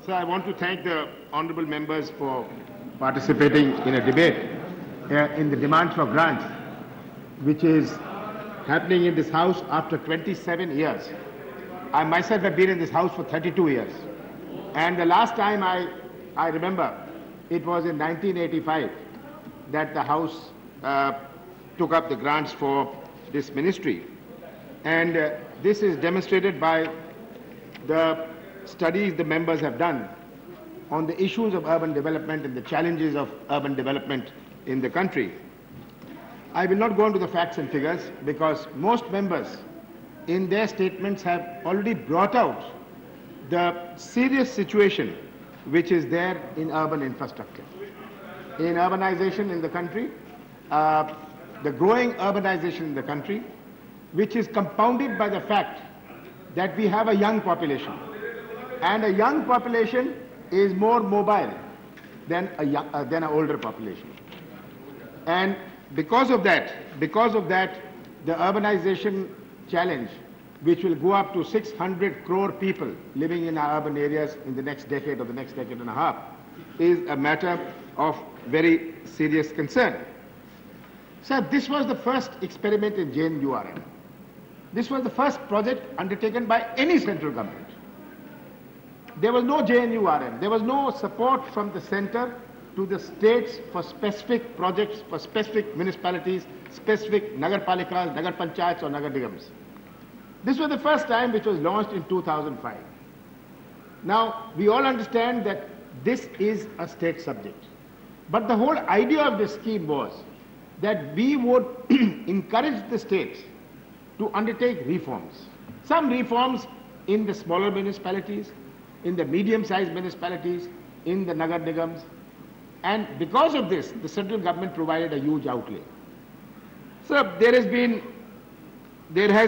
So I want to thank the honorable members for participating in a debate in the demands for grants, which is happening in this House after 27 years. I myself have been in this House for 32 years. And the last time I remember, it was in 1985 that the House took up the grants for this ministry. And this is demonstrated by the studies the members have done on the issues of urban development and the challenges of urban development in the country. I will not go into the facts and figures because most members in their statements have already brought out the serious situation which is there in urban infrastructure. In urbanization in the country, the growing urbanization in the country, which is compounded by the fact that we have a young population. And a young population is more mobile than an older population. And because of that, the urbanization challenge, which will go up to 600 crore people living in our urban areas in the next decade or the next decade and a half, is a matter of very serious concern. So this was the first experiment in JNURM. This was the first project undertaken by any central government. There was no JNURM. There was no support from the center to the states for specific projects, for specific municipalities, specific nagarpalikas, nagar panchayats or nagar nigams. This was the first time which was launched in 2005. Now, we all understand that this is a state subject. But the whole idea of this scheme was that we would encourage the states to undertake reforms. Some reforms in the smaller municipalities, in the medium-sized municipalities, in the nagar nigams. And because of this, the central government provided a huge outlay. So there has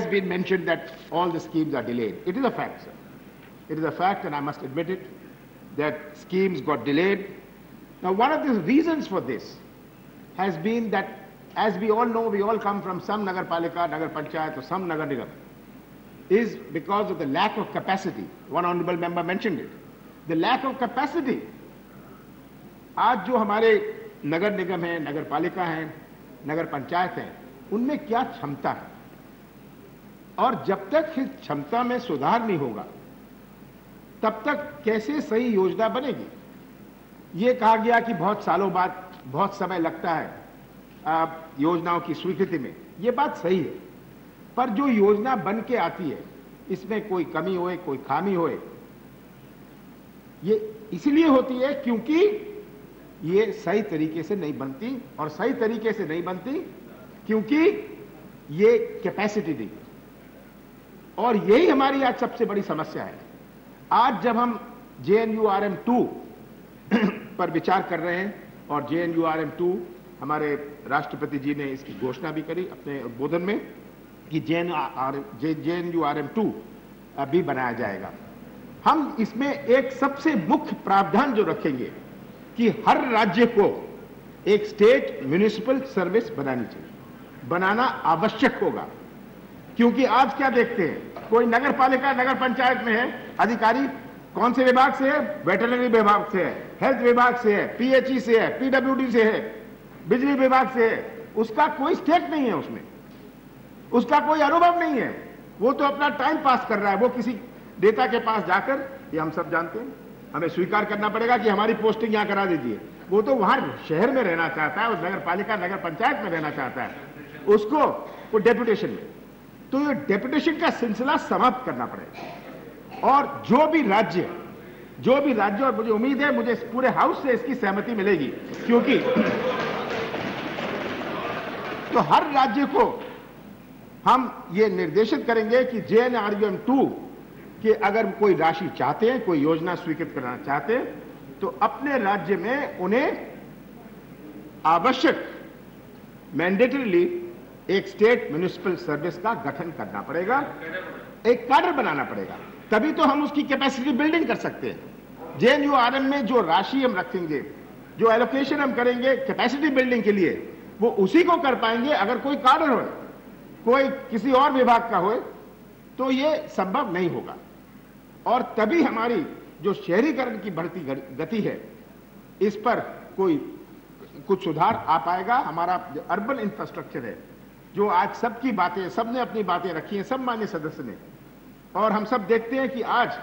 been mentioned that all the schemes are delayed. It is a fact, sir. It is a fact, and I must admit it, that schemes got delayed. Now, one of the reasons for this has been that, as we all know, we all come from some nagarpalika, nagar panchayat or some nagar nigam, is because of the lack of capacity. One honorable member mentioned it. The lack of capacity. आज जो हमारे नगर निगम हैं, नगर पालिका हैं, नगर पंचायत हैं, उनमें क्या क्षमता है? और जब तक इस क्षमता में सुधार नहीं होगा, तब तक कैसे सही योजना बनेगी? ये कहा गया कि बहुत सालों बाद बहुत समय लगता है योजनाओं की स्वीकृति में. ये बात सही है, पर जो योजना बन के आती है, इसमें कोई कमी होए, कोई खामी होए, ये इसलिए होती है क्योंकि ये सही तरीके से नहीं बनती, और सही तरीके से नहीं बनती क्योंकि ये कैपेसिटी नहीं. और यही हमारी आज सबसे बड़ी समस्या है. आज जब हम JNURM 2 पर विचार कर रहे हैं, और JNURM 2 हमारे राष्ट्रपति जी ने इसकी घोषणा भी करी अपने उद्बोधन में कि JNURM 2 अभी बनाया जाएगा. हम इसमें एक सबसे मुख्य प्रावधान जो रखेंगे कि हर राज्य को एक स्टेट म्युनिसिपल सर्विस बनानी चाहिए. बनाना आवश्यक होगा, क्योंकि आज क्या देखते हैं, कोई नगर पालिका नगर पंचायत में है, अधिकारी कौन से विभाग से है? वेटरनरी विभाग से है, हेल्थ विभाग से है, PHE से है, PWD से है, बिजली विभाग से है. उसका कोई स्टेक नहीं है, उसमें उसका कोई अनुभव नहीं है. वो तो अपना टाइम पास कर रहा है. वो किसी नेता के पास जाकर, ये हम सब जानते हैं, हमें स्वीकार करना पड़ेगा कि हमारी पोस्टिंग यहां करा दीजिए. वो तो वहां शहर में रहना चाहता है, उस नगर पालिका नगर पंचायत में रहना चाहता है, उसको वो डेपुटेशन में. तो ये डेपुटेशन का सिलसिला समाप्त करना पड़ेगा. और जो भी राज्य, और मुझे उम्मीद है मुझे पूरे हाउस से इसकी सहमति मिलेगी, क्योंकि तो हर राज्य को हम ये निर्देशित करेंगे कि JNURM 2 कि अगर कोई राशि चाहते हैं, कोई योजना स्वीकृत करना चाहते हैं, तो अपने राज्य में उन्हें आवश्यक मैंडेटरीली एक स्टेट म्युनिसिपल सर्विस का गठन करना पड़ेगा, एक कार्डर बनाना पड़ेगा. तभी तो हम उसकी कैपेसिटी बिल्डिंग कर सकते हैं. JNURM में जो राशि हम रखेंगे, जो एलोकेशन हम करेंगे कैपेसिटी बिल्डिंग के लिए, वो उसी को कर पाएंगे अगर कोई कार्डर हो, कोई किसी और विभाग का हो, तो ये संभव नहीं होगा. और तभी हमारी जो शहरीकरण की बढ़ती गति है, इस पर कोई कुछ सुधार आ पाएगा। हमारा अर्बन इंफ्रास्ट्रक्चर है, जो आज सबकी बातें, सबने अपनी बातें रखी हैं, सब माननीय सदस्य ने, और हम सब देखते हैं कि आज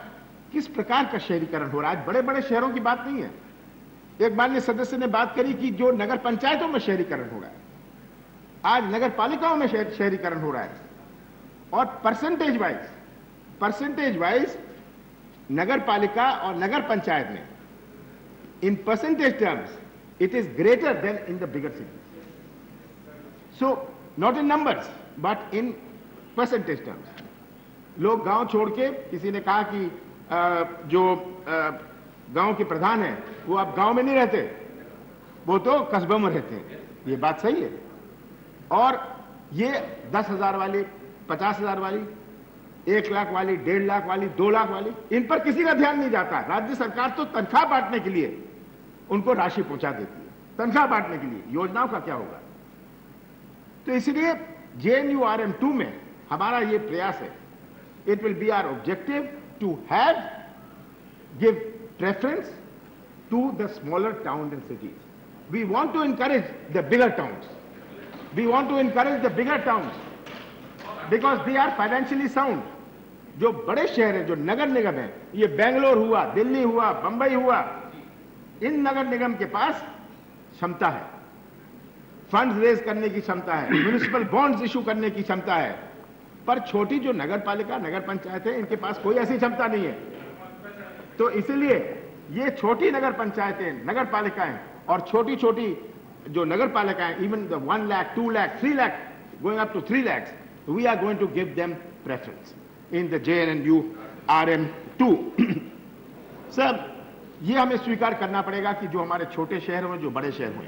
किस प्रकार का शहरीकरण हो रहा है। आज बड़े बड़े शहरों की बात नहीं है। एक माननीय सदस्य ने बात करी कि जो नगर पंचायतों में शहरीकरण हो रहा है, आज नगर पालिकाओं में शहरीकरण हो रहा है, और परसेंटेज वाइज नगर पालिका और नगर पंचायत में in percentage terms it is greater than in the bigger cities. So not in numbers but in percentage terms. लोग गांव छोड़ के, किसी ने कहा कि जो गांव के प्रधान हैं वो अब गांव में नहीं रहते, वो तो कस्बों में रहते हैं। ये बात सही है। और ये 10,000 वाली, 50,000 वाली, 1 लाख वाली, 1.5 लाख वाली, 2 लाख वाली, इन पर किसी का ध्यान नहीं जाता। राज्य सरकार तो तनख्वाह बांटने के लिए उनको राशि पहुंचा देती है। तनख्वाह बांटने के लिए योजनाओं का क्या होगा? तो इसलिए JNURM2 में हमारा ये प्रयास है, it will be our objective to have give preference to the smaller town and cities. We want to encourage the bigger towns. We want to encourage the bigger towns because they are financially sound. जो बड़े शहर हैं, जो नगर निगम है, ये बेंगलोर हुआ, दिल्ली हुआ, बंबई हुआ, इन नगर निगम के पास क्षमता है, फंड्स रेज करने की क्षमता है, म्युनिसिपल बॉन्ड्स इशू करने की क्षमता है, पर छोटी जो नगर पालिका, नगर पंचायत है, इनके पास कोई ऐसी क्षमता नहीं है। तो इसलिए ये छोटी नगर पंचायतें, नगर पालिकाएं और छोटी छोटी जो नगर पालिकाएं, even the 1 lakh, 2 lakh, 3 lakh, going up to 3 lakhs, we are going to give them preference in the JNURM2. Sir, ये हमें स्वीकार करना पड़ेगा कि जो हमारे छोटे शहर हुए, जो बड़े शहर हुए,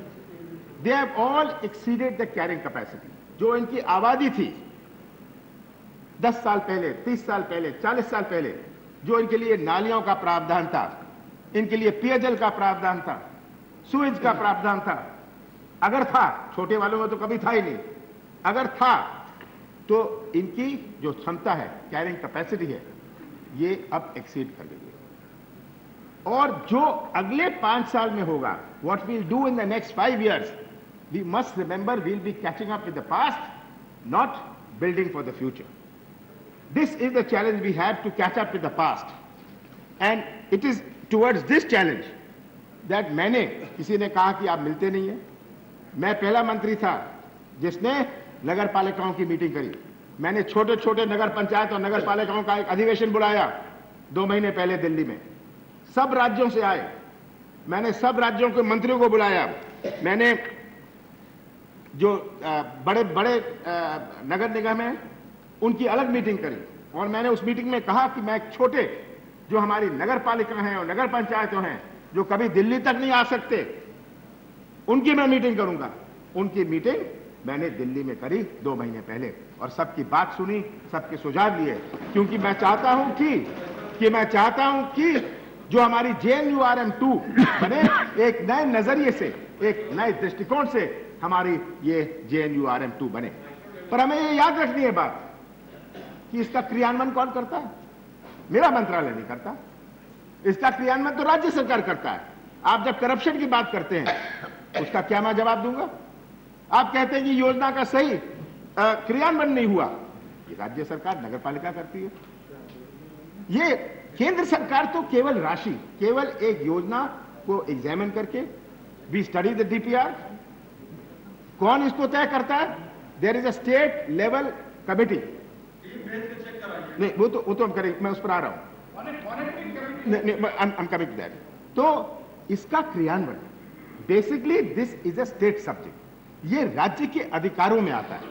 they have all exceeded the carrying capacity. जो इनकी आबादी थी 10 साल पहले, 30 साल पहले, 40 साल पहले, जो इनके लिए नालियों का प्रावधान था, इनके लिए पेयजल का प्रावधान था, सुएज का प्रावधान था, अगर था, छोटे वालों में तो कभी था ही नहीं, अगर था तो इनकी जो क्षमता है, कैरिंग कैपेसिटी है, ये अब एक्सीड कर गई है. और जो अगले 5 साल में होगा, what will do in the next 5 years, we must remember will be catching up with the past, not building for the future. This is the challenge we have to catch up with the past, and it is towards this challenge that मैंने, किसी ने कहा कि आप मिलते नहीं है, मैं पहला मंत्री था जिसने नगर पालिकाओं की मीटिंग करी. मैंने छोटे छोटे नगर पंचायत और नगर पालिकाओं का एक अधिवेशन बुलाया 2 महीने पहले दिल्ली में. सब राज्यों से आए, मैंने सब राज्यों के मंत्रियों को बुलाया, मैंने जो बड़े बड़े नगर निगम हैं उनकी अलग मीटिंग करी, और मैंने उस मीटिंग में कहा कि मैं छोटे जो हमारी नगर पालिका हैं और नगर पंचायतों हैं, जो कभी दिल्ली तक नहीं आ सकते, उनकी मैं मीटिंग करूंगा. उनकी मीटिंग मैंने दिल्ली में करी 2 महीने पहले, और सबकी बात सुनी, सबके सुझाव लिए, क्योंकि मैं चाहता हूं कि जो हमारी JNURM2 बने, एक नए नजरिए से, एक नए दृष्टिकोण से हमारी ये JNURM2 बने. पर हमें ये याद रखनी है बात कि इसका क्रियान्वयन कौन करता है? मेरा मंत्रालय नहीं करता, इसका क्रियान्वयन तो राज्य सरकार करता है. आप जब करप्शन की बात करते हैं, उसका क्या मैं जवाब दूंगा? आप कहते हैं कि योजना का सही क्रियान्वयन नहीं हुआ, ये राज्य सरकार, नगर पालिका करती है. ये केंद्र सरकार तो केवल राशि, केवल एक योजना को एग्जामिन करके, वी स्टडी द DPR, कौन इसको तय करता है? There is a state level committee. नहीं, वो तो हम करेंगे, मैं उस पर आ रहा हूं. I'm coming to that. तो इसका क्रियान्वयन, basically this is a state subject, ये राज्य के अधिकारों में आता है.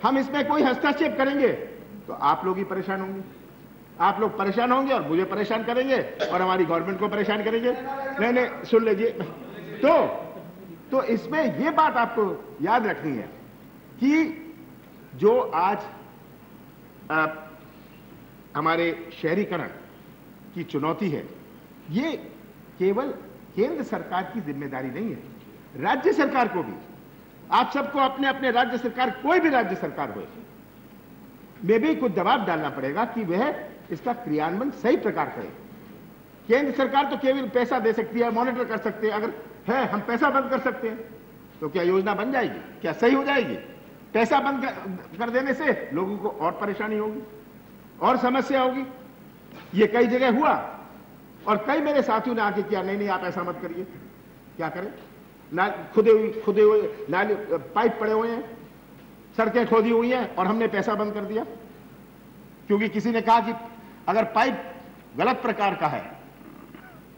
हम इसमें कोई हस्तक्षेप करेंगे तो आप लोग ही परेशान होंगे, आप लोग परेशान होंगे और मुझे परेशान करेंगे और हमारी गवर्नमेंट को परेशान करेंगे. नहीं, सुन लीजिए. तो इसमें यह बात आपको याद रखनी है कि जो आज हमारे शहरीकरण की चुनौती है, ये केवल केंद्र सरकार की जिम्मेदारी नहीं है, राज्य सरकार को भी, आप सबको अपने अपने राज्य सरकार, कोई भी राज्य सरकार हो, में भी कुछ दबाव डालना पड़ेगा कि वह इसका क्रियान्वयन सही प्रकार करे. केंद्र सरकार तो केवल पैसा दे सकती है, मॉनिटर कर सकते हैं। अगर है हम पैसा बंद कर सकते हैं तो क्या योजना बन जाएगी? क्या सही हो जाएगी? पैसा बंद कर देने से लोगों को और परेशानी होगी और समस्या होगी। ये कई जगह हुआ और कई मेरे साथियों ने आके किया, नहीं आप ऐसा मत करिए। क्या करें? ना खुदे हुए नाले पाइप पड़े हुए हैं, सड़कें खोदी हुई हैं और हमने पैसा बंद कर दिया क्योंकि किसी ने कहा कि अगर पाइप गलत प्रकार का है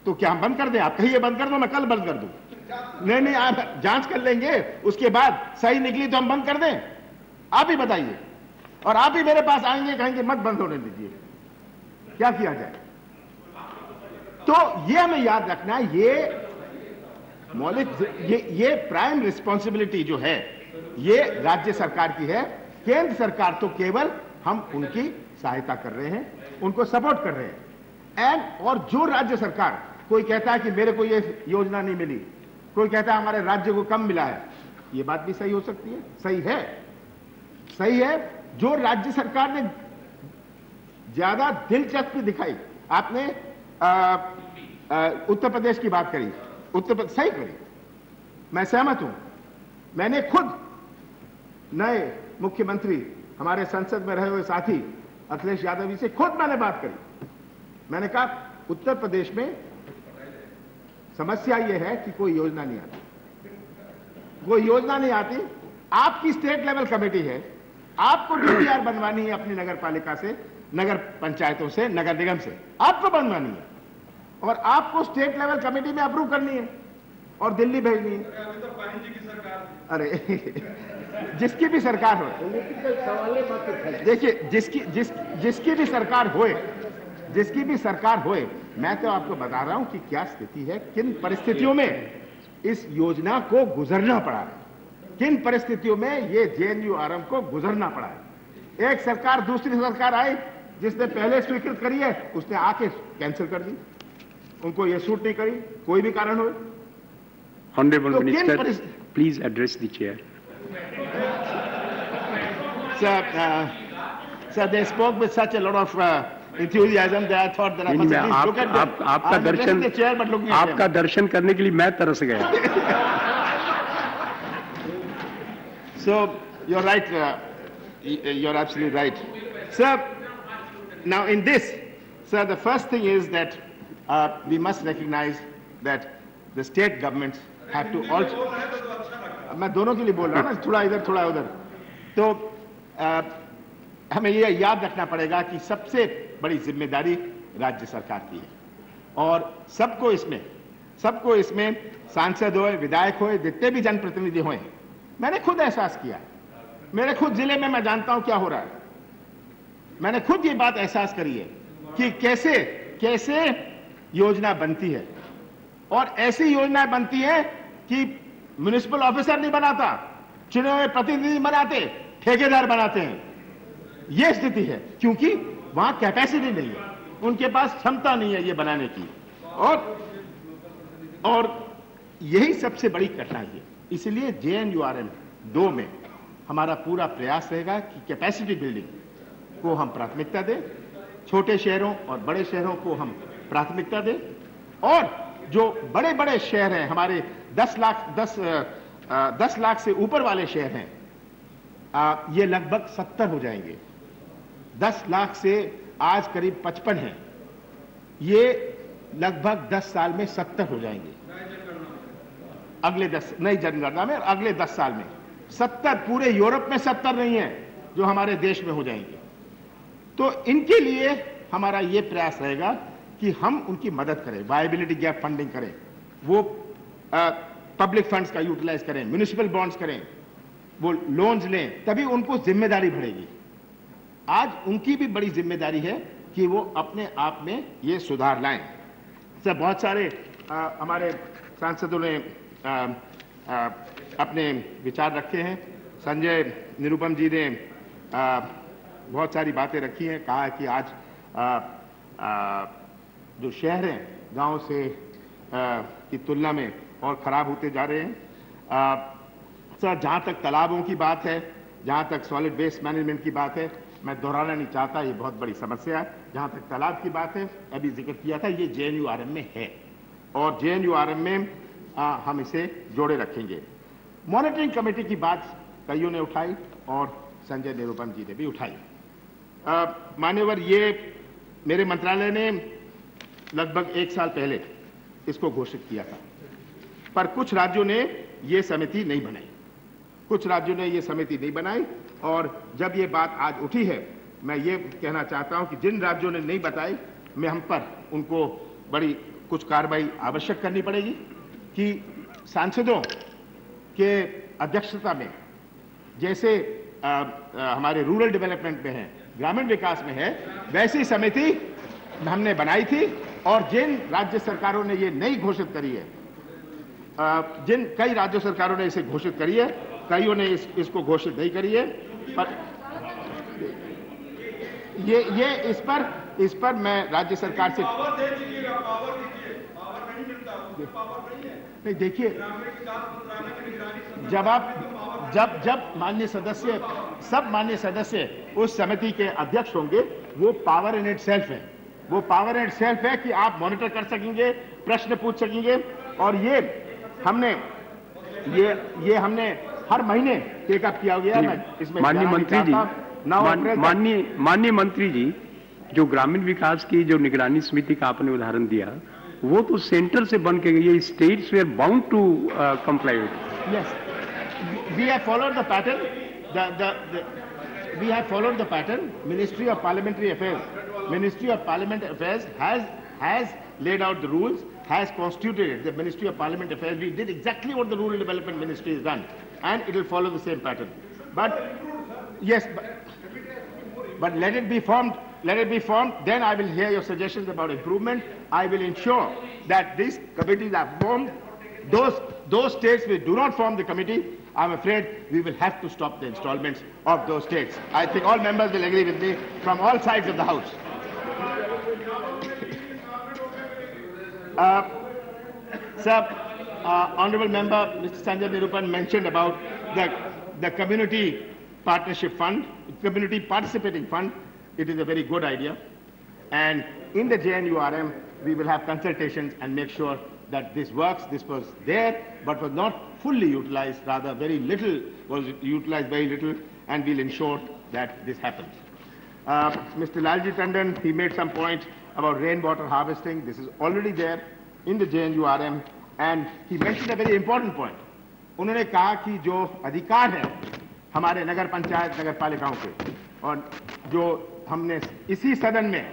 तो क्या हम बंद कर दें? आप कहिए बंद कर दो, मैं कल बंद कर दूं। नहीं आप जांच कर लेंगे, उसके बाद सही निकली तो हम बंद कर दें। आप ही बताइए। और आप ही मेरे पास आएंगे, कहेंगे मत बंद होने दीजिए। क्या किया जाए? तो ये हमें याद रखना है, ये मौलिक, ये प्राइम रिस्पॉन्सिबिलिटी जो है ये राज्य सरकार की है। केंद्र सरकार तो केवल हम उनकी सहायता कर रहे हैं, उनको सपोर्ट कर रहे हैं। और जो राज्य सरकार, कोई कहता है कि मेरे को ये योजना नहीं मिली, कोई कहता है हमारे राज्य को कम मिला है, ये बात भी सही हो सकती है। सही है। जो राज्य सरकार ने ज्यादा दिलचस्पी दिखाई, आपने उत्तर प्रदेश की बात करी, उत्तर प्रदेश सही करी, मैं सहमत हूं। मैंने खुद नए मुख्यमंत्री हमारे संसद में रहे हुए साथी अखिलेश यादव जी से खुद मैंने बात करी। मैंने कहा उत्तर प्रदेश में समस्या यह है कि कोई योजना नहीं आती। आपकी स्टेट लेवल कमेटी है, आपको डीपीआर बनवानी है अपनी नगर पालिका से, नगर पंचायतों से, नगर निगम से, आपको बनवानी है और आपको स्टेट लेवल कमेटी में अप्रूव करनी है और दिल्ली भेजनी है। अभी तो पानी जी की सरकार, अरे जिसकी भी सरकार हो, देखिए जिसकी भी सरकार होए, मैं तो आपको बता रहा हूं कि क्या स्थिति है, किन परिस्थितियों में इस योजना को गुजरना पड़ा है, किन परिस्थितियों में ये जेएनयूआरएम को गुजरना पड़ा है। एक सरकार, दूसरी सरकार आई जिसने पहले स्वीकृत करी है, उसने आके कैंसिल कर दी, उनको ये सूट नहीं करी, कोई भी कारण हो। Honorable Minister, please address the chair. Sir, they spoke with such a lot of enthusiasm that I thought that I must at least look at them. आपका दर्शन करने के लिए मैं तरस गया। So you're right. You're absolutely right, sir. Now in this, sir, the first thing is that we must recognize that the state governments have to also, मैं दोनों के लिए बोल रहा हूँ ना, थोड़ा इधर थोड़ा उधर, तो हमें ये याद रखना पड़ेगा कि सबसे बड़ी जिम्मेदारी राज्य सरकार की है और सबको इसमें सांसद होए, विधायक होए, जितने भी जनप्रतिनिधि होए, मैंने खुद एहसास किया, मेरे खुद जिले में मैं जानता हूं क्या हो रहा है, मैंने खुद ये बात एहसास करी है कि कैसे योजना बनती है और ऐसी योजनाएं बनती है कि म्युनिसिपल ऑफिसर नहीं बनाता, चुने हुए प्रतिनिधि बनाते, ठेकेदार बनाते हैं। यह स्थिति है क्योंकि वहां कैपेसिटी नहीं है, उनके पास क्षमता नहीं है ये बनाने की, और यही सबसे बड़ी कठिनाई है। इसलिए जेएनयूआरएम 2 में हमारा पूरा प्रयास रहेगा कि कैपेसिटी बिल्डिंग को हम प्राथमिकता दें, छोटे शहरों और बड़े शहरों को हम प्राथमिकता दें, और जो बड़े बड़े शहर हैं हमारे 10 लाख से ऊपर वाले शहर हैं, ये लगभग 70 हो जाएंगे। 10 लाख से आज करीब 55 हैं, ये लगभग 10 साल में 70 हो जाएंगे। अगले 10 नई जनगणना में अगले 10 साल में 70, पूरे यूरोप में 70 नहीं है जो हमारे देश में हो जाएंगे। तो इनके लिए हमारा ये प्रयास रहेगा कि हम उनकी मदद करें, वायबिलिटी गैप फंडिंग करें, वो पब्लिक फंड्स का यूटिलाइज करें, म्युनिसिपल बॉन्ड्स करें, वो लोन्स लें, तभी उनको जिम्मेदारी बढ़ेगी। आज उनकी भी बड़ी जिम्मेदारी है कि वो अपने आप में ये सुधार लाएं। सर, बहुत सारे हमारे सांसदों ने अपने विचार रखे हैं। संजय निरुपम जी ने बहुत सारी बातें रखी हैं, कहा कि आज जो शहर हैं गांव से की तुलना में और खराब होते जा रहे हैं। सर, जहां तक तालाबों की बात है, जहां तक सॉलिड वेस्ट मैनेजमेंट की बात है, मैं दोहराना नहीं चाहता, ये बहुत बड़ी समस्या है। जहां तक तालाब की बात है, अभी जिक्र किया था, ये JNURM में है और JNURM में हम इसे जोड़े रखेंगे। मॉनिटरिंग कमेटी की बात कईयों ने उठाई और संजय निरुपम जी ने भी उठाई। मान्यवर, ये मेरे मंत्रालय ने लगभग 1 साल पहले इसको घोषित किया था, पर कुछ राज्यों ने ये समिति नहीं बनाई, कुछ राज्यों ने ये समिति नहीं बनाई। और जब ये बात आज उठी है, मैं ये कहना चाहता हूं कि जिन राज्यों ने नहीं बताई, मैं हम पर उनको बड़ी कुछ कार्रवाई आवश्यक करनी पड़ेगी कि सांसदों के अध्यक्षता में, जैसे हमारे रूरल डेवलपमेंट में है, ग्रामीण विकास में है, वैसी समिति हमने बनाई थी। और जिन राज्य सरकारों ने ये नहीं घोषित करी है, कई राज्य सरकारों ने इसे घोषित करी है, कईयों ने इसको घोषित नहीं करी है, पर ये इस पर मैं राज्य सरकार से नहीं, देखिए, जब माननीय सदस्य, सब माननीय सदस्य उस समिति के अध्यक्ष होंगे, वो पावर इन इट सेल्फ है, वो पावर इन इट सेल्फ है कि आप मॉनिटर कर सकेंगे, प्रश्न पूछ सकेंगे। और ये हमने हर महीने टेकअप किया गया। मैं इसमें माननीय मंत्री जी, जो ग्रामीण विकास की जो निगरानी समिति का आपने उदाहरण दिया, वो तो सेंटर से बन के गई है, states they are bound to comply with. Yes, we have followed the pattern, we have followed the pattern. Ministry of Parliamentary Affairs has laid out the rules, has constituted it. The Ministry of Parliament Affairs, we did exactly what the Rural Development Ministry has done, and it will follow the same pattern. But yes, but let it be formed. Then I will hear your suggestions about improvement. I will ensure that these committees are formed. Those states which do not form the committee, I'm afraid we will have to stop the installments of those states. I think all members will agree with me from all sides of the House. Sir, Honourable Member Mr. Sanjay Nirupan mentioned about the Community Partnership Fund, Community Participating Fund. It is a very good idea. And in the JNURM, we will have consultations and make sure that this works. This was there, but was not fully utilized, rather very little was utilized, very little, and we'll ensure that this happens. Mr. Lalji Tandon, he made some point about rainwater harvesting. This is already there in the JNURM, and he mentioned a very important point. उन्होंने कहा कि जो अधिकार है हमारे नगर पंचायत, नगर पालिकाओं के, और जो हमने इसी सदन में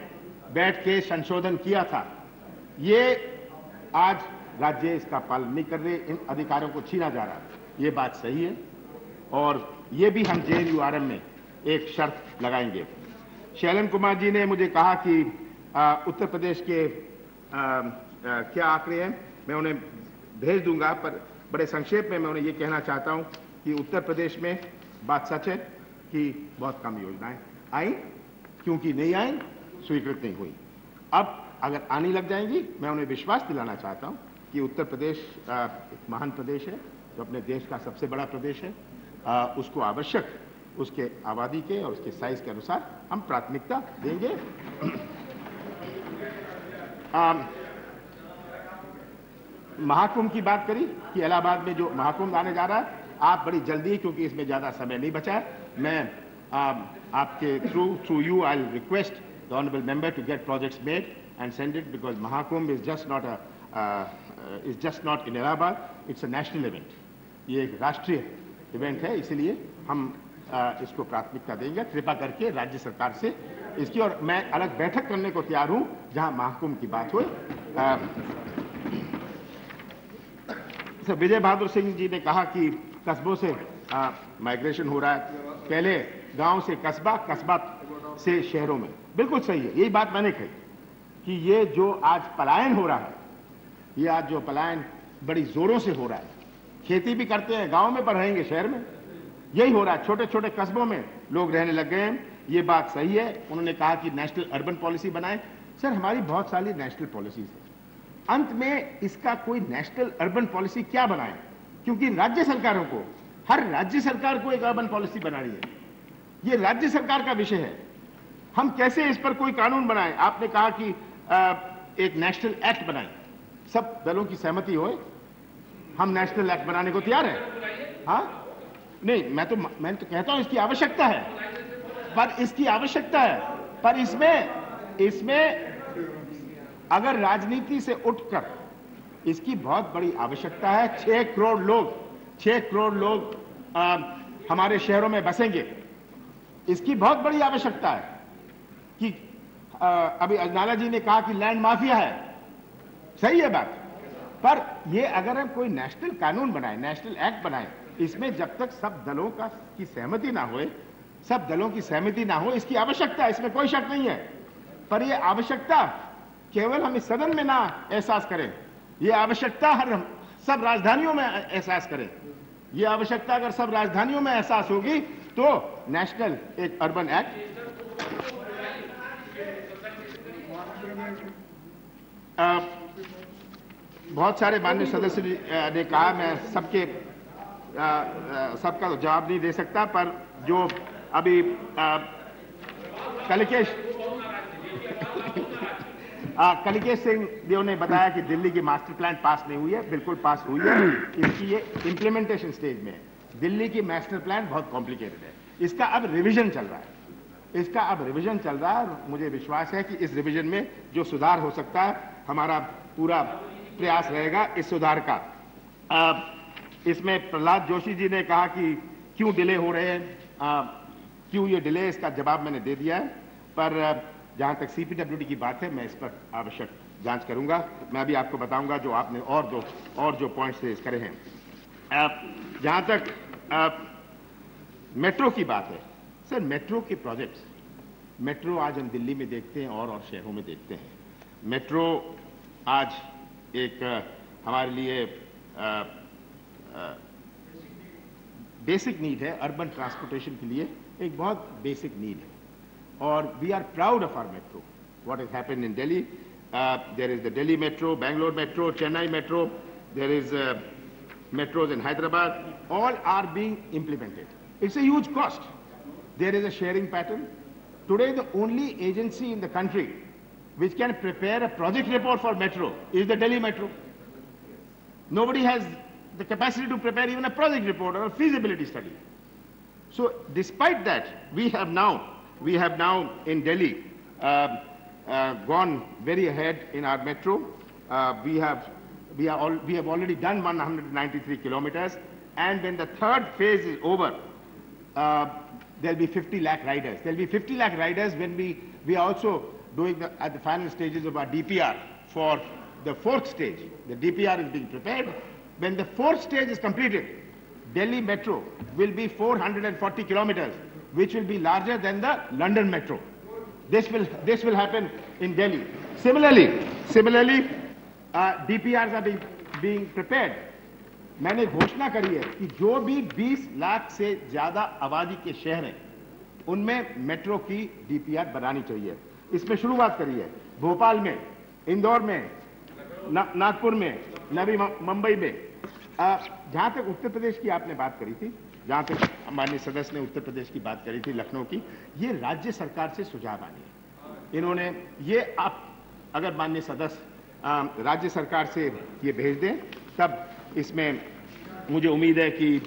बैठ के संशोधन किया था, ये आज राज्य इसका पालन नहीं कर रहे, इन अधिकारों को छीना जा रहा है। ये बात सही है और ये भी हम JNURM में एक शर्त लगाएंगे। शैलन कुमार जी ने मुझे कहा कि उत्तर प्रदेश के क्या आंकड़े हैं, मैं उन्हें भेज दूंगा, पर बड़े संक्षेप में मैं उन्हें ये कहना चाहता हूं कि उत्तर प्रदेश में बात सच है कि बहुत कम योजनाएं आई, क्योंकि नहीं आई, स्वीकृत नहीं हुई। अब अगर आने लग जाएंगी, मैं उन्हें विश्वास दिलाना चाहता हूं कि उत्तर प्रदेश एक महान प्रदेश है, जो अपने देश का सबसे बड़ा प्रदेश है। उसको आवश्यक उसके आबादी के और उसके साइज के अनुसार हम प्राथमिकता देंगे। महाकुंभ की बात करी कि इलाहाबाद में जो महाकुंभ आने जा रहा है, आप बड़ी जल्दी, क्योंकि इसमें ज्यादा समय नहीं बचा है, मैं आपके through you I will request the honourable member to get projects made and send it, because Mahakumbh is just not in Allahabad, it's a national event. ये एक राष्ट्रीय इवेंट है, इसलिए हम इसको प्राथमिकता देंगे। कृपा करके राज्य सरकार से इसकी, और मैं अलग बैठक करने को तैयार हूं जहां महाकुंभ की बात हो। विजय बहादुर सिंह जी ने कहा कि कस्बों से माइग्रेशन हो रहा है, पहले गांव से कस्बा, कस्बा से शहरों में। बिल्कुल सही है, यही बात मैंने कही कि ये जो आज पलायन हो रहा है, ये आज जो पलायन बड़ी जोरों से हो रहा है, खेती भी करते हैं गांव में पर रहेंगे शहर में, यही हो रहा है। छोटे छोटे कस्बों में लोग रहने लग गए हैं, ये बात सही है। उन्होंने कहा कि नेशनल अर्बन पॉलिसी बनाएं। सर, हमारी बहुत सारी नेशनल पॉलिसीज है, अंत में इसका कोई नेशनल अर्बन पॉलिसी क्या बनाए, क्योंकि राज्य सरकारों को, हर राज्य सरकार को एक अर्बन पॉलिसी बनानी है। ये राज्य सरकार का विषय है। हम कैसे इस पर कोई कानून बनाएं? आपने कहा कि एक नेशनल एक्ट बनाएं, सब दलों की सहमति होए, हम नेशनल एक्ट बनाने को तैयार हैं। हाँ, नहीं, मैं तो कहता हूं इसकी आवश्यकता है, पर इसमें अगर राजनीति से उठकर इसकी बहुत बड़ी आवश्यकता है। 6 करोड़ लोग हमारे शहरों में बसेंगे, इसकी बहुत बड़ी आवश्यकता है कि अभी अजनाला जी ने कहा कि लैंड माफिया है, सही है बात, पर ये अगर हम कोई नेशनल कानून बनाए, नेशनल एक्ट बनाए, इसमें जब तक सब दलों की सहमति ना हो, इसकी आवश्यकता है, इसमें कोई शक नहीं है। पर यह आवश्यकता केवल हम इस सदन में ना एहसास करें, यह आवश्यकता सब राजधानियों में एहसास करें। यह आवश्यकता अगर सब राजधानियों में एहसास होगी तो नेशनल एक अर्बन एक्ट बहुत सारे माननीय सदस्य ने कहा, मैं सबका तो जवाब नहीं दे सकता, पर जो अभी कलिकेश सिंह देव ने बताया कि दिल्ली की मास्टर प्लान पास नहीं हुई है, बिल्कुल पास हुई है, इसकी ये इंप्लीमेंटेशन स्टेज में है। दिल्ली की मास्टर प्लान बहुत कॉम्प्लिकेटेड है, इसका अब रिवीजन चल रहा है, और मुझे विश्वास है कि इस रिवीजन में जो सुधार हो सकता है, हमारा पूरा प्रयास रहेगा इस सुधार का। इसमें प्रहलाद जोशी जी ने कहा कि क्यों डिले हो रहे हैं, क्यों ये डिले, इसका जवाब मैंने दे दिया है, पर जहां तक सीपीडब्ल्यूडी की बात है, मैं इस पर आवश्यक जांच करूंगा। मैं अभी आपको बताऊंगा जो आपने और जो पॉइंट्स रेज करे हैं। जहां तक मेट्रो की बात है, सर, मेट्रो के प्रोजेक्ट्स, मेट्रो आज हम दिल्ली में देखते हैं और शहरों में देखते हैं। मेट्रो आज एक हमारे लिए बेसिक नीड है, अर्बन ट्रांसपोर्टेशन के लिए एक बहुत बेसिक नीड है, और we are proud of our metro. What has happened in Delhi, there is the Delhi metro, Bangalore metro, Chennai metro, there is metros in Hyderabad, all are being implemented. It's a huge cost. There is a sharing pattern. Today, the only agency in the country which can prepare a project report for metro is the Delhi Metro. Nobody has the capacity to prepare even a project report or a feasibility study. So, despite that, we have now in Delhi gone very ahead in our metro. We have already done 193 kilometers, and when the third phase is over, there'll be 50 lakh riders. There'll be 50 lakh riders when we are also doing at the final stages of our DPR for the fourth stage. The DPR is being prepared. When the fourth stage is completed, Delhi Metro will be 440 kilometers, which will be larger than the London Metro. This will happen in Delhi. Similarly, DPRs are being prepared. मैंने घोषणा करी है कि जो भी 20 लाख से ज्यादा आबादी के शहर हैं, उनमें मेट्रो की DPR बनानी चाहिए। इसमें शुरुआत करी है भोपाल में, इंदौर में, नागपुर में, नवी मुंबई में। जहां तक उत्तर प्रदेश की आपने बात करी थी, जहां तक माननीय सदस्य ने उत्तर प्रदेश की बात करी थी, लखनऊ की, ये राज्य सरकार से सुझाव आने हैं। इन्होंने ये, आप अगर माननीय सदस्य राज्य सरकार से ये भेज दें, तब इसमें मुझे उम्मीद है कि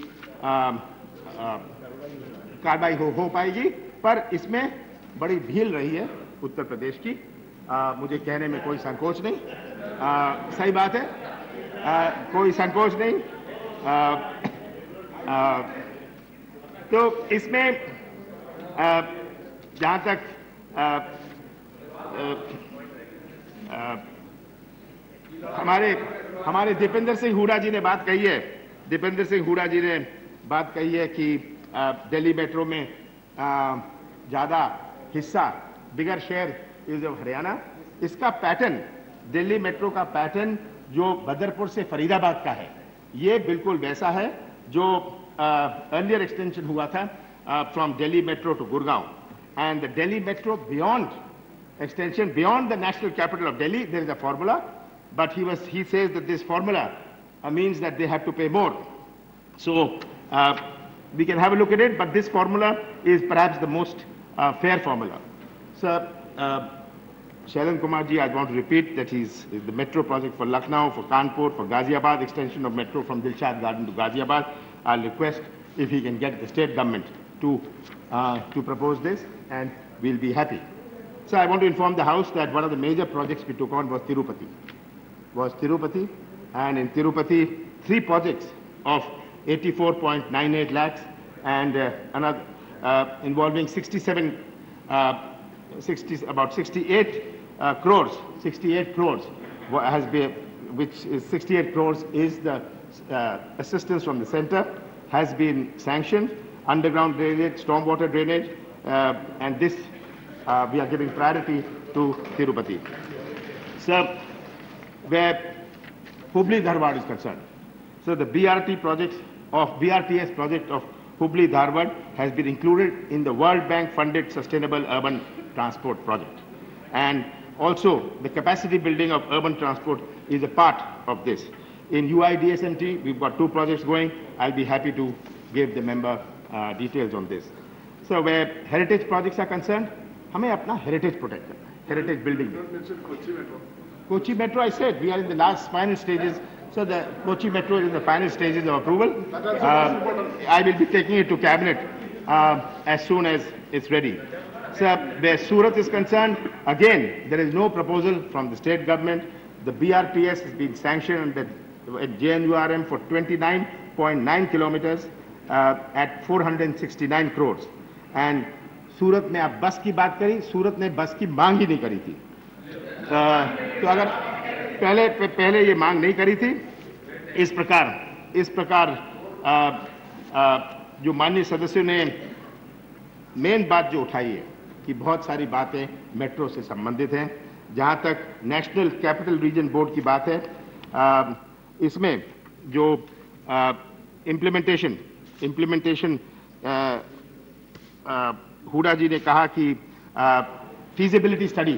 कार्रवाई हो पाएगी। पर इसमें बड़ी भीड़ रही है उत्तर प्रदेश की, मुझे कहने में कोई संकोच नहीं, सही बात है, कोई संकोच नहीं। तो इसमें जहां तक हमारे दीपेंद्र सिंह हुडा जी ने बात कही है, कि दिल्ली मेट्रो में ज्यादा हिस्सा, बिगर शेयर इज ऑफ हरियाणा। इसका पैटर्न, दिल्ली मेट्रो का पैटर्न जो बदरपुर से फरीदाबाद का है, ये बिल्कुल वैसा है जो अर्लियर एक्सटेंशन हुआ था from Delhi metro to Gurgaon, and the Delhi metro beyond extension beyond the national capital of Delhi, there is a formula, but he says that this formula means that they have to pay more. So we can have a look at it, but this formula is perhaps the most fair formula. Sir, Shailen Kumar ji, I want to repeat that is the metro project for Lucknow, for Kanpur, for Ghaziabad, extension of metro from Dilshad Garden to Ghaziabad. I'll request if he can get the state government to propose this, and we'll be happy. So I want to inform the House that one of the major projects we took on was Tirupati. And in Tirupati, 3 projects of 84.98 lakhs and another involving about 68 crores. 68 crores has been, which is 68 crores is the assistance from the center, has been sanctioned. Underground drainage, stormwater drainage, and this we are giving priority to Tirupati. Sir, where Hubli Dharwad is concerned, so the BRTS project of Hubli Dharwad has been included in the World Bank funded Sustainable Urban Transport project, and also the capacity building of urban transport is a part of this. In UIDSMT, we've got 2 projects going. I'll be happy to give the member details on this. So where heritage projects are concerned, हमें अपना heritage protect करना है, heritage building. Kochi Metro, I said, we are in the last final stages. So the Kochi Metro is in the final stages of approval. I will be taking it to cabinet as soon as it's ready. So where Surat is concerned, again, there is no proposal from the state government. The BRTS has been sanctioned at JNURM for 29.9 kilometers at 469 crores. And सूरत में आप बस की बात करी, सूरत ने बस की मांग ही नहीं करी थी। तो अगर पहले ये मांग नहीं करी थी, इस प्रकार जो माननीय सदस्यों ने मेन बात जो उठाई है कि बहुत सारी बातें मेट्रो से संबंधित हैं। जहां तक नेशनल कैपिटल रीजन बोर्ड की बात है, इसमें जो इम्प्लीमेंटेशन हुडा जी ने कहा कि फीजिबिलिटी स्टडी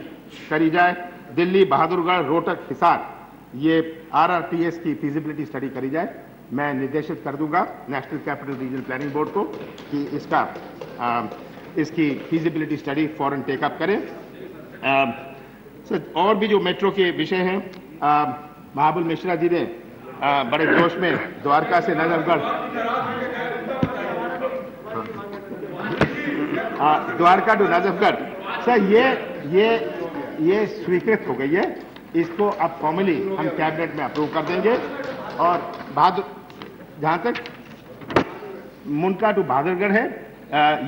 करी जाए। दिल्ली, बहादुरगढ़, रोहतक, हिसार, ये RRTS की फीजिबिलिटी स्टडी करी जाए। मैं निर्देशित कर दूंगा national capital region planning board को कि इसकी फीजिबिलिटी स्टडी फौरन टेकअप करें। और भी जो मेट्रो के विषय हैं, महाबुल मिश्रा जी ने बड़े जोश में द्वारका से नजफगढ़, द्वारका टू नजफगढ़, सर ये स्वीकृत हो गई है। इसको अब फॉर्मली हम कैबिनेट में अप्रूव कर देंगे। और जहां तक मुंडका टू बहादुरगढ़ है,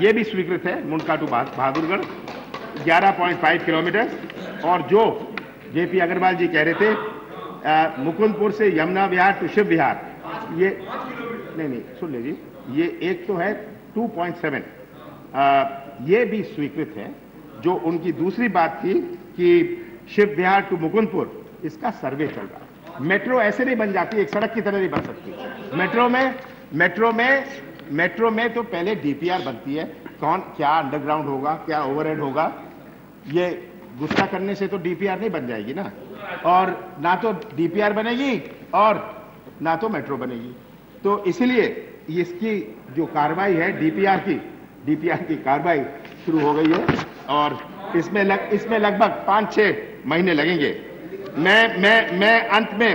ये भी स्वीकृत है। Mundka to Bahadurgarh 11.5 kilometre. और जो JP अग्रवाल जी कह रहे थे, मुकुंदपुर से यमुना विहार टू शिव विहार, ये नहीं सुन लीजिए, ये एक तो है 2.7, ये भी स्वीकृत है। जो उनकी दूसरी बात थी कि शिव विहार टू मुकुंदपुर, इसका सर्वे चल रहा है। मेट्रो ऐसे नहीं बन जाती, एक सड़क की तरह नहीं बन सकती। मेट्रो में तो पहले DPR बनती है, कौन क्या अंडरग्राउंड होगा, क्या ओवरहेड होगा। ये गुस्सा करने से तो DPR नहीं बन जाएगी ना, और ना तो DPR बनेगी और ना तो मेट्रो बनेगी। तो इसलिए इसकी जो कार्रवाई है DPR की कार्रवाई शुरू हो गई है, और इसमें लगभग 5-6 महीने लगेंगे। मैं अंत में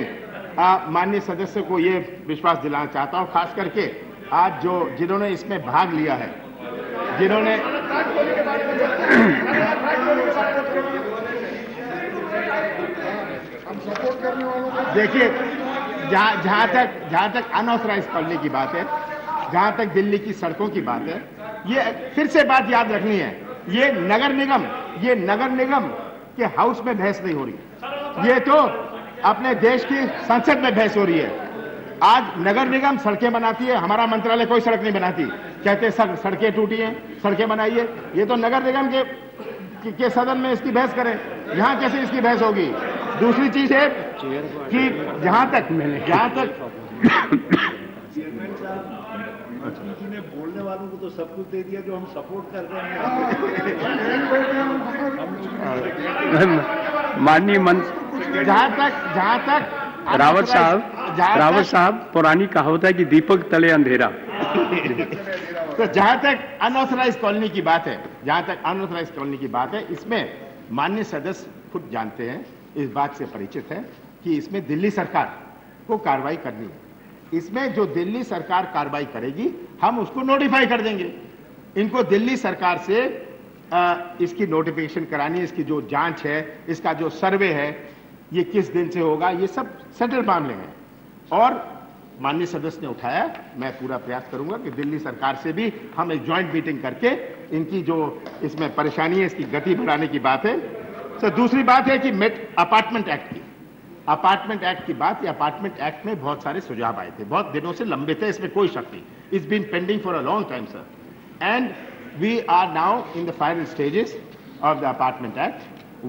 माननीय सदस्य को ये विश्वास दिलाना चाहता हूं, खास करके आज जिन्होंने इसमें भाग लिया है, जिन्होंने देखिए, जहां तक अनऑथराइज पढ़ने की बात है, जहां तक दिल्ली की सड़कों की बात है, ये फिर से बात याद रखनी है, ये नगर निगम के हाउस में बहस नहीं हो रही, ये तो अपने देश की संसद में बहस हो रही है। आज नगर निगम सड़कें बनाती है, हमारा मंत्रालय कोई सड़क नहीं बनाती, कहते सड़कें टूटी हैं, सड़कें बनाइए। ये तो नगर निगम के सदन में इसकी बहस करें, यहां कैसे इसकी बहस होगी। दूसरी चीज है कि जहां तक ने बोलने वालों को तो सब कुछ दे दिया जो हम सपोर्ट कर रहे हैं। माननीय मंत्री, जहां तक रावत साहब, पुरानी कहावत है कि दीपक तले अंधेरा। तो जहां तक अनऑथराइज कॉलोनी की बात है, इसमें माननीय सदस्य खुद जानते हैं, इस बात से परिचित है कि इसमें दिल्ली सरकार को कार्रवाई करनी है। इसमें जो दिल्ली सरकार कार्रवाई करेगी हम उसको नोटिफाई कर देंगे। इनको दिल्ली सरकार से इसकी नोटिफिकेशन करानी है, इसकी जो जांच है, इसका जो सर्वे है, ये किस दिन से होगा, ये सब सेटल मामले हैं। और माननीय सदस्य ने उठाया, मैं पूरा प्रयास करूंगा कि दिल्ली सरकार से भी हम एक ज्वाइंट मीटिंग करके इनकी जो इसमें परेशानी है इसकी गति बढ़ाने की बात है। सर दूसरी बात है कि अपार्टमेंट एक्ट की बात, ये अपार्टमेंट एक्ट में बहुत सारे सुझाव आए थे, बहुत दिनों से लंबित है, इसमें कोई शक नहीं। It's been pending for a long time sir, and we are now in the final stages of the apartment act. I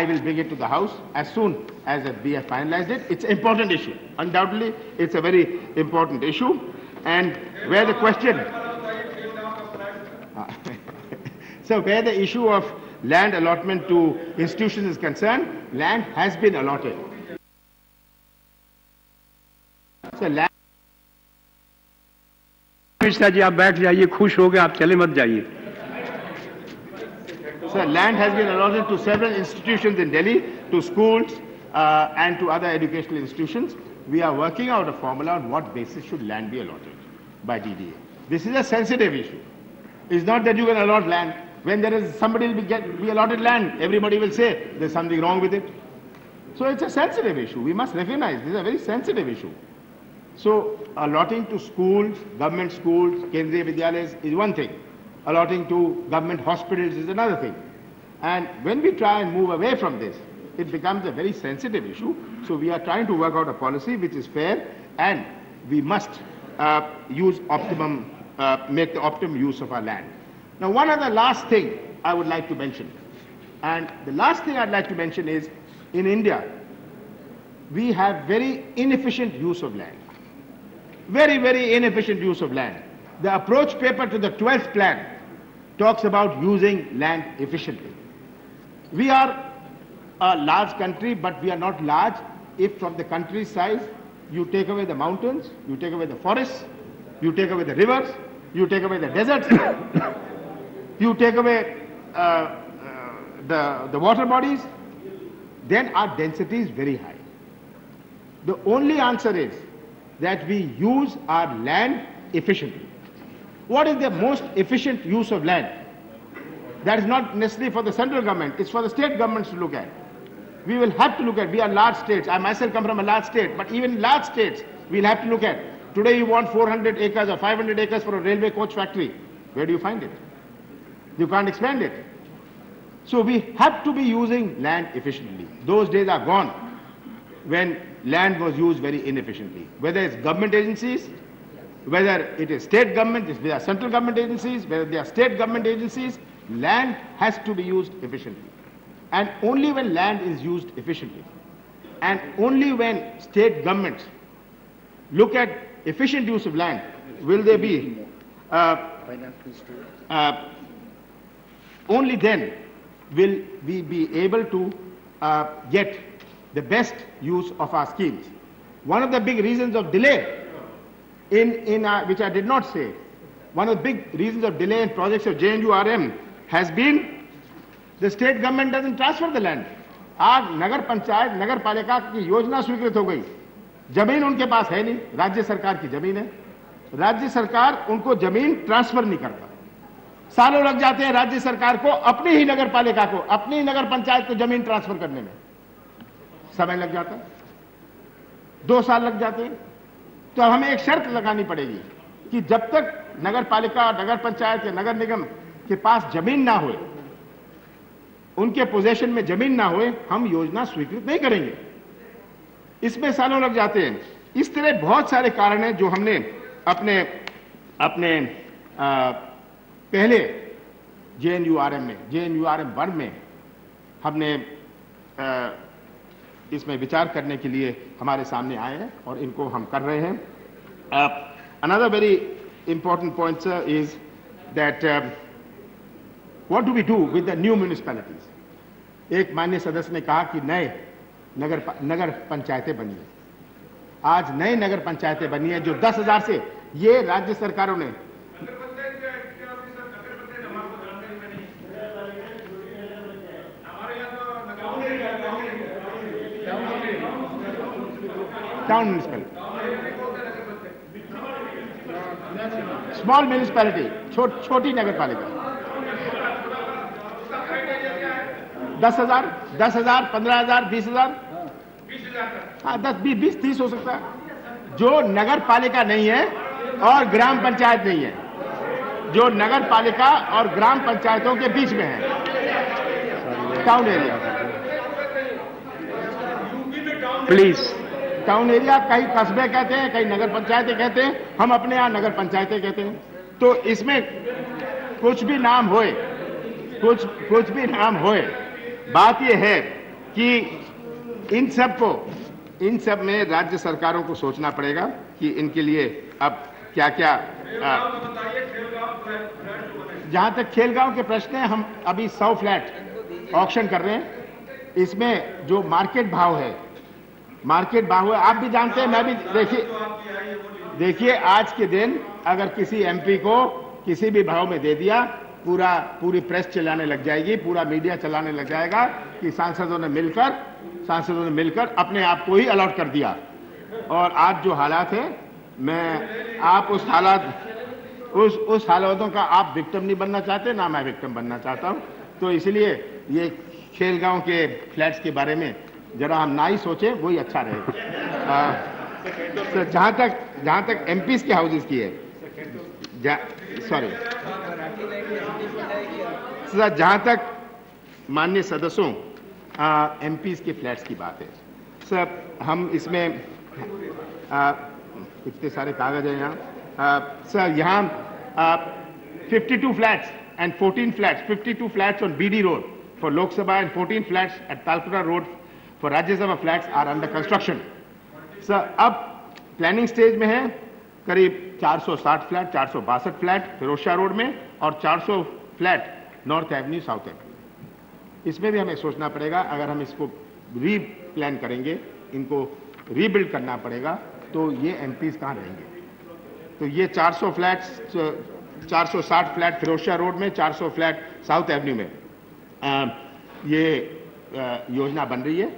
will bring it to the House as soon as we have finalized it. It's an important issue. Undoubtedly, it's a very important issue. And where the question, so where the issue of land allotment to institutions is concerned, land has been allotted. So land. Mishra ji आप बैठ जाइए, खुश हो गए, आप चले मत जाइए। So land has been allotted to several institutions in Delhi, to schools and to other educational institutions. We are working out a formula on what basis should land be allotted by DDA. This is a sensitive issue. It's not that you can allot land. When there is somebody will be allotted land, everybody will say there's something wrong with it. So it's a sensitive issue. We must recognize this is a very sensitive issue. So allotting to schools, government schools, Kendriya Vidyalayas is one thing. Allotting to government hospitals is another thing. And when we try and move away from this, it becomes a very sensitive issue. So we are trying to work out a policy which is fair, and we must use make the optimum use of our land. Now, one other last thing I would like to mention, and the last thing I'd like to mention is, in India, we have very inefficient use of land. Very, very inefficient use of land. The approach paper to the 12th plan talks about using land efficiently. We are a large country, but we are not large if from the country's size you take away the mountains, you take away the forests, you take away the rivers, you take away the deserts, you take away the water bodies, then our density is very high. The only answer is that we use our land efficiently. What is the most efficient use of land? That is not necessarily for the central government, it's for the state governments to look at. We will have to look at, we are large states, I myself come from a large state, but even large states we'll have to look at. Today you want 400 acres or 500 acres for a railway coach factory. Where do you find it? You can't expand it. So we have to be using land efficiently. Those days are gone when land was used very inefficiently. Whether it's government agencies, whether it is state government, if they are central government agencies, whether they are state government agencies, land has to be used efficiently. And only when land is used efficiently, and only when state governments look at efficient use of land, will they be, only then will we be able to get the best use of our schemes. One of the big reasons of delay which I did not say, one of the big reasons of delay in projects of JNURM has been the state government doesn't transfer the land. आज नगर पंचायत नगर पालिका की योजना स्वीकृत हो गई, जमीन उनके पास है नहीं, राज्य सरकार की जमीन है, राज्य सरकार उनको जमीन ट्रांसफर नहीं करता। सालों लग जाते हैं राज्य सरकार को अपनी ही नगर पालिका को, अपनी ही नगर पंचायत को जमीन ट्रांसफर करने में, समय लग जाता है, 2 साल लग जाते हैं। तो अब हमें एक शर्त लगानी पड़ेगी कि जब तक नगर पालिका, नगर पंचायत या नगर निगम के पास जमीन ना होए, उनके पोजीशन में जमीन ना होए, हम योजना स्वीकृत नहीं करेंगे। इसमें सालों लग जाते हैं। इस तरह बहुत सारे कारण हैं जो हमने अपने पहले JNURM 1 में हमने इसमें विचार करने के लिए हमारे सामने आए हैं और इनको हम कर रहे हैं। Another very important point, sir, is that what do we do with the new municipalities? एक माननीय सदस्य ने कहा कि नए नगर पंचायतें बनी है। आज नई नगर पंचायतें बनी है जो 10,000 से ये राज्य सरकारों ने टाउन म्यूनिसिपल स्मॉल म्यूनिसिपैलिटी छोटी नगर पालिका 10,000 10,000 15,000 20,000 हाँ 10 20 30 हो सकता है। जो नगर पालिका नहीं है और ग्राम पंचायत नहीं है, जो नगर पालिका और ग्राम पंचायतों के बीच में है, town area. Please. Town area कहीं कस्बे कहते हैं, कहीं नगर पंचायतें कहते हैं, हम अपने यहां नगर पंचायतें कहते हैं। तो इसमें कुछ भी नाम होए, कुछ भी नाम होए, बात यह है कि इन सब में राज्य सरकारों को सोचना पड़ेगा कि इनके लिए अब क्या क्या। जहां तक खेलगांव के प्रश्न है, हम अभी 100 फ्लैट ऑक्शन कर रहे हैं। इसमें जो मार्केट भाव है, आप भी जानते हैं, मैं भी। देखिए आज के दिन अगर किसी एमपी को किसी भी भाव में दे दिया, पूरी प्रेस चलाने लग जाएगी, पूरा मीडिया चलाने लग जाएगा कि सांसदों ने मिलकर अपने आप को ही अलॉट कर दिया। और आज जो हालात है, मैं आप उस हालातों का आप विक्टिम नहीं बनना चाहते, ना मैं विक्टिम बनना चाहता हूं। तो इसलिए ये खेलगांव के फ्लैट्स के बारे में जरा हम ना ही सोचें, वही अच्छा रहेगा। तो जहां तक एमपीज के हाउसेज की है, जहां तक माननीय सदस्यों एमपीज के फ्लैट्स की बात है, सर हम इसमें इतने सारे कागज हैं यहाँ। सर यहाँ 52 flats and 14 flats, 52 flats on BD road for Lok Sabha and 14 flats at Talkota Road for Rajya Sabha flats are under construction. Sir अब प्लानिंग स्टेज में है करीब 460 फ्लैट, 462 फ्लैट फिरोजशाह रोड में और 400 flat north Avenue, south Avenue. इसमें भी हमें सोचना पड़ेगा, अगर हम इसको री प्लान करेंगे, इनको रीबिल्ड करना पड़ेगा, तो ये एमपीज कहाँ रहेंगे। तो ये 400 फ्लैट्स, 460 फ्लैट फिरोजशाह रोड में, 400 फ्लैट साउथ एवेन्यू में ये योजना बन रही है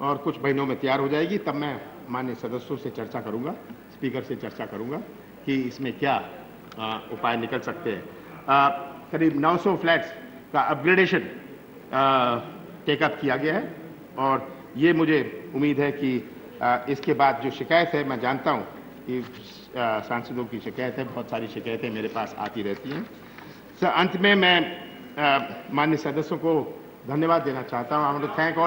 और कुछ महीनों में तैयार हो जाएगी। तब मैं माननीय सदस्यों से चर्चा करूंगा, स्पीकर से चर्चा करूंगा कि इसमें क्या उपाय निकल सकते हैं। करीब 900 फ्लैट्स का अपग्रेडेशन टेकअप किया गया है और ये मुझे उम्मीद है कि इसके बाद जो शिकायत है, मैं जानता हूं कि सांसदों की शिकायत है, बहुत सारी शिकायतें मेरे पास आती रहती हैं। सर अंत में मैं माननीय सदस्यों को धन्यवाद देना चाहता हूं। I want to thank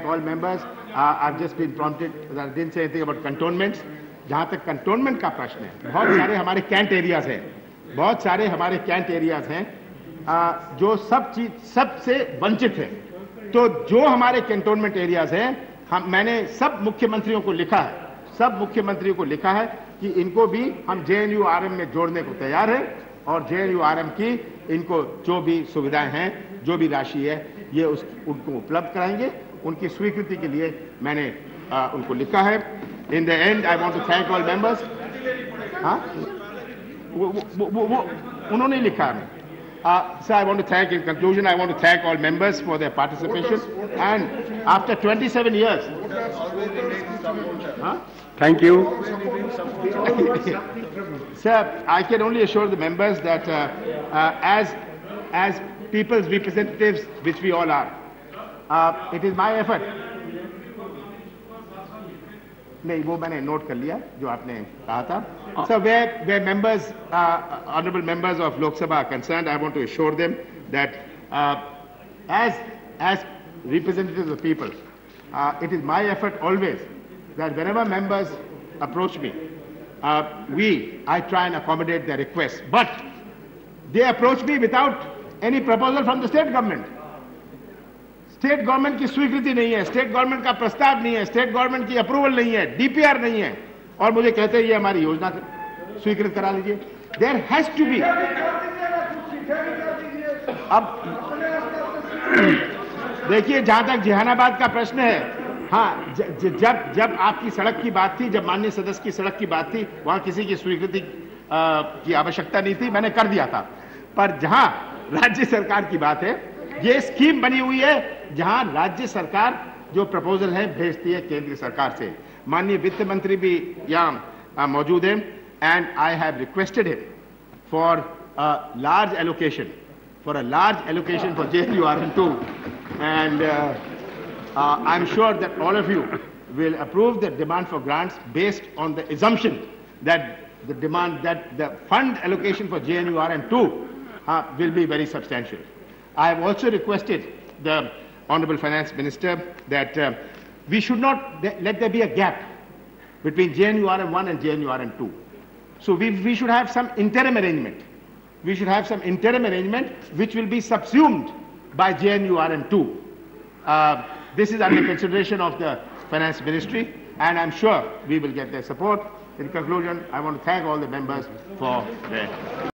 all members. I've just been prompted that I didn't say anything about cantonments. जहां तक कंटोनमेंट का प्रश्न है, बहुत सारे हमारे कैंट एरियाज हैं, जो सबसे वंचित है। तो जो हमारे कैंटोनमेंट एरियाज हैं, मैंने सब मुख्यमंत्रियों को लिखा है कि इनको भी हम JNURM में जोड़ने को तैयार है और JNURM की इनको जो भी सुविधाएं हैं, जो भी राशि है, ये उनको उपलब्ध कराएंगे। उनकी स्वीकृति के लिए मैंने उनको लिखा है। In the end I want to thank all members. हाँ, वो उन्होंने लिखा है। So I want to thank, in conclusion, I want to thank all members for their participation. And after 27 years, Thank you. Sir, I can only assure the members that as people's representatives, which we all are, it is my effort. नहीं, वो मैंने note कर लिया जो आपने कहा था। So where members, honorable members of Lok Sabha are concerned, I want to assure them that as representatives of people, it is my effort always that whenever members approach me, I try and accommodate their requests. But they approach me without any proposal from the state government. State government की स्वीकृति नहीं है, state government का प्रस्ताव नहीं है, state government की approval नहीं है, DPR नहीं है, और मुझे कहते हैं ये हमारी योजना स्वीकृत करा लीजिए। There has to be. अब देखिए, जहां तक जहानाबाद का प्रश्न है, हाँ, जब आपकी सड़क की बात थी, जब माननीय सदस्य की सड़क की बात थी, वहां किसी की स्वीकृति की आवश्यकता नहीं थी, मैंने कर दिया था। पर जहां राज्य सरकार की बात है, ये स्कीम बनी हुई है जहां राज्य सरकार जो प्रपोजल है भेजती है केंद्र सरकार से। माननीय वित्त मंत्री भी यहाँ मौजूद हैं, and I have requested him for a large allocation for JNURM2, and I'm sure that all of you will approve the demand for grants based on the assumption that the fund allocation for JNURM2 will be very substantial. I have also requested the Honorable Finance Minister that we should not let there be a gap between JNURM1 and JNURM2. So we should have some interim arrangement. We should have some interim arrangement which will be subsumed by JNURM2. This is under consideration of the Finance Ministry, and I'm sure we will get their support. In conclusion, I want to thank all the members for their